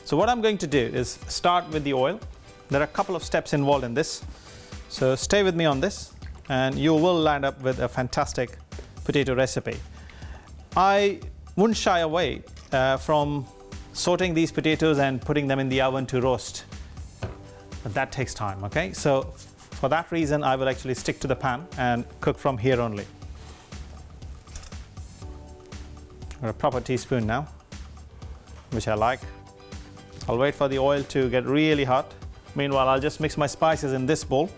So what I'm going to do is start with the oil. There are a couple of steps involved in this, so stay with me on this and you will land up with a fantastic potato recipe. I wouldn't shy away from sorting these potatoes and putting them in the oven to roast, but that takes time, okay? So for that reason I will actually stick to the pan and cook from here only. A proper teaspoon now, which I like. I'll wait for the oil to get really hot. Meanwhile, I'll just mix my spices in this bowl.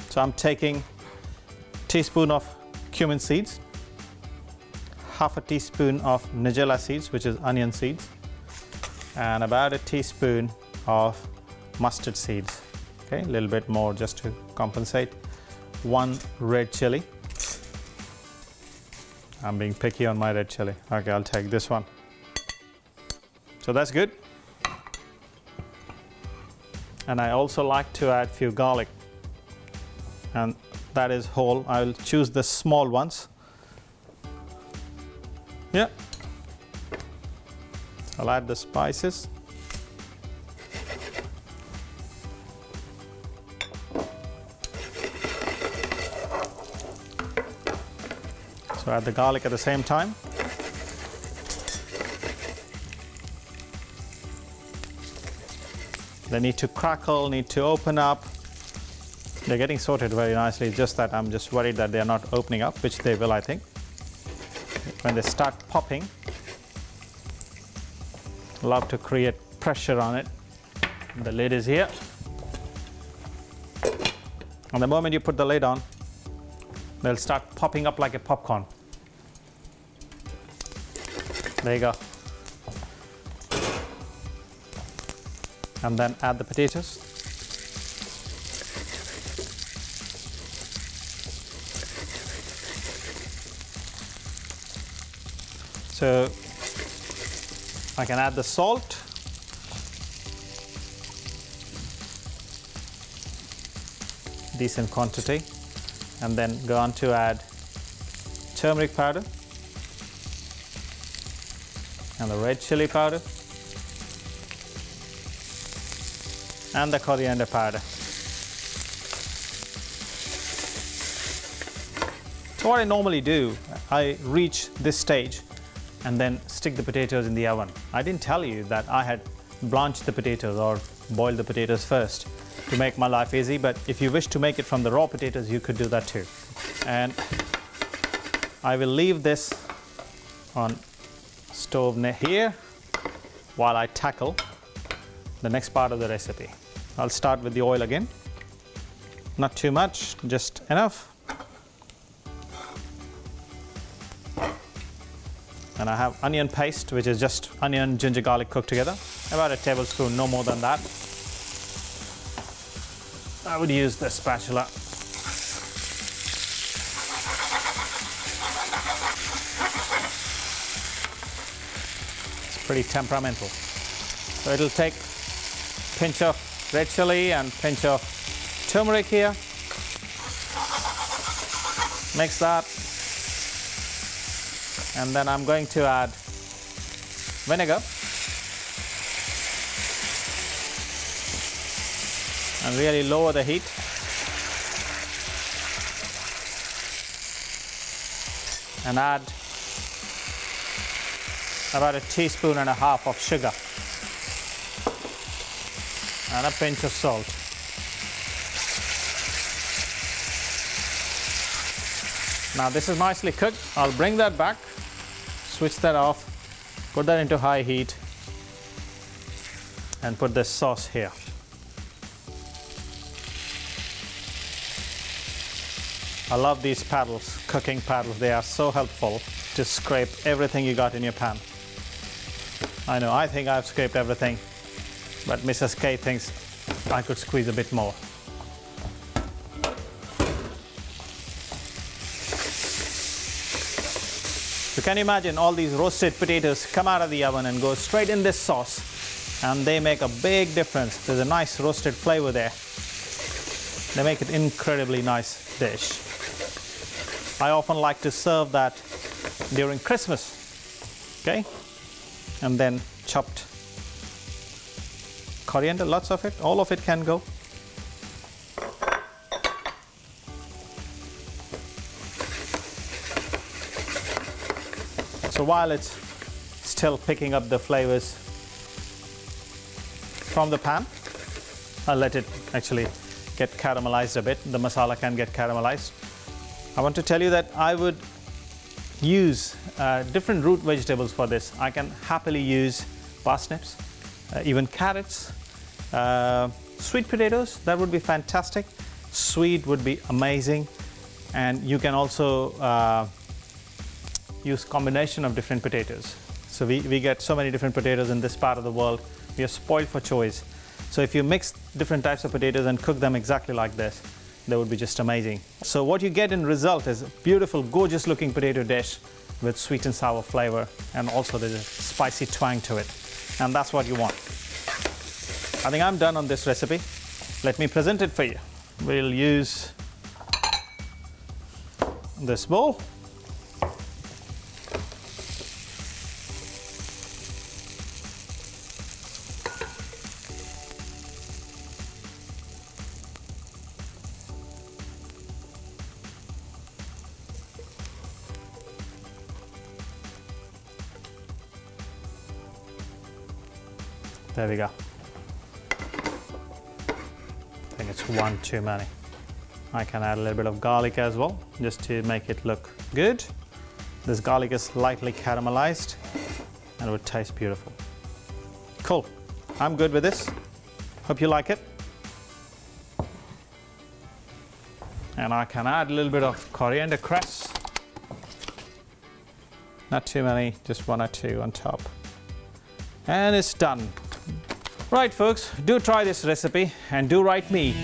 So I'm taking a teaspoon of cumin seeds, half a teaspoon of Nigella seeds, which is onion seeds, and about a teaspoon of mustard seeds. Okay, a little bit more just to compensate. 1 red chili. I'm being picky on my red chili. Okay, I'll take this one. So that's good. And I also like to add few garlic, and that is whole. I'll choose the small ones. Yeah. I'll add the spices. So add the garlic at the same time. They need to crackle, need to open up. They're getting sorted very nicely, just that I'm just worried that they're not opening up, which they will, I think. When they start popping, love to create pressure on it. The lid is here. And the moment you put the lid on, they'll start popping up like a popcorn. There you go. And then add the potatoes. So I can add the salt. Decent quantity. And then go on to add turmeric powder and the red chili powder and the coriander powder. So what I normally do, I reach this stage and then stick the potatoes in the oven. I didn't tell you that I had blanched the potatoes or boiled the potatoes first to make my life easy, but if you wish to make it from the raw potatoes, you could do that too. And I will leave this on stove here while I tackle the next part of the recipe. I'll start with the oil again. Not too much, just enough. And I have onion paste, which is just onion, ginger, garlic cooked together. About a tablespoon, no more than that. I would use the spatula. It's pretty temperamental. So it'll take a pinch of red chili and pinch of turmeric here. Mix that. And then I'm going to add vinegar. And really lower the heat. And add about 1.5 teaspoons of sugar and a pinch of salt. Now this is nicely cooked. I'll bring that back, switch that off, put that into high heat and put this sauce here. I love these paddles, cooking paddles. They are so helpful to scrape everything you got in your pan. I know, I think I've scraped everything, but Mrs. K thinks I could squeeze a bit more. So can you imagine all these roasted potatoes come out of the oven and go straight in this sauce, and they make a big difference. There's a nice roasted flavor there. They make it incredibly nice dish. I often like to serve that during Christmas, okay? And then chopped coriander, lots of it, all of it can go. So while it's still picking up the flavors from the pan, I'll let it actually get caramelized a bit. The masala can get caramelized. I want to tell you that I would use different root vegetables for this. I can happily use parsnips, even carrots, sweet potatoes, that would be fantastic. Sweet would be amazing. And you can also use combination of different potatoes. So we get so many different potatoes in this part of the world. We are spoiled for choice. So if you mix different types of potatoes and cook them exactly like this, they would be just amazing. So what you get in result is a beautiful, gorgeous looking potato dish with sweet and sour flavor, and also there's a spicy twang to it. And that's what you want. I think I'm done on this recipe. Let me present it for you. We'll use this bowl. There we go. I think it's one too many. I can add a little bit of garlic as well, just to make it look good. This garlic is lightly caramelized and it would taste beautiful. Cool. I'm good with this. Hope you like it. And I can add a little bit of coriander cress. Not too many, just one or two on top. And it's done. Right folks, do try this recipe and do write me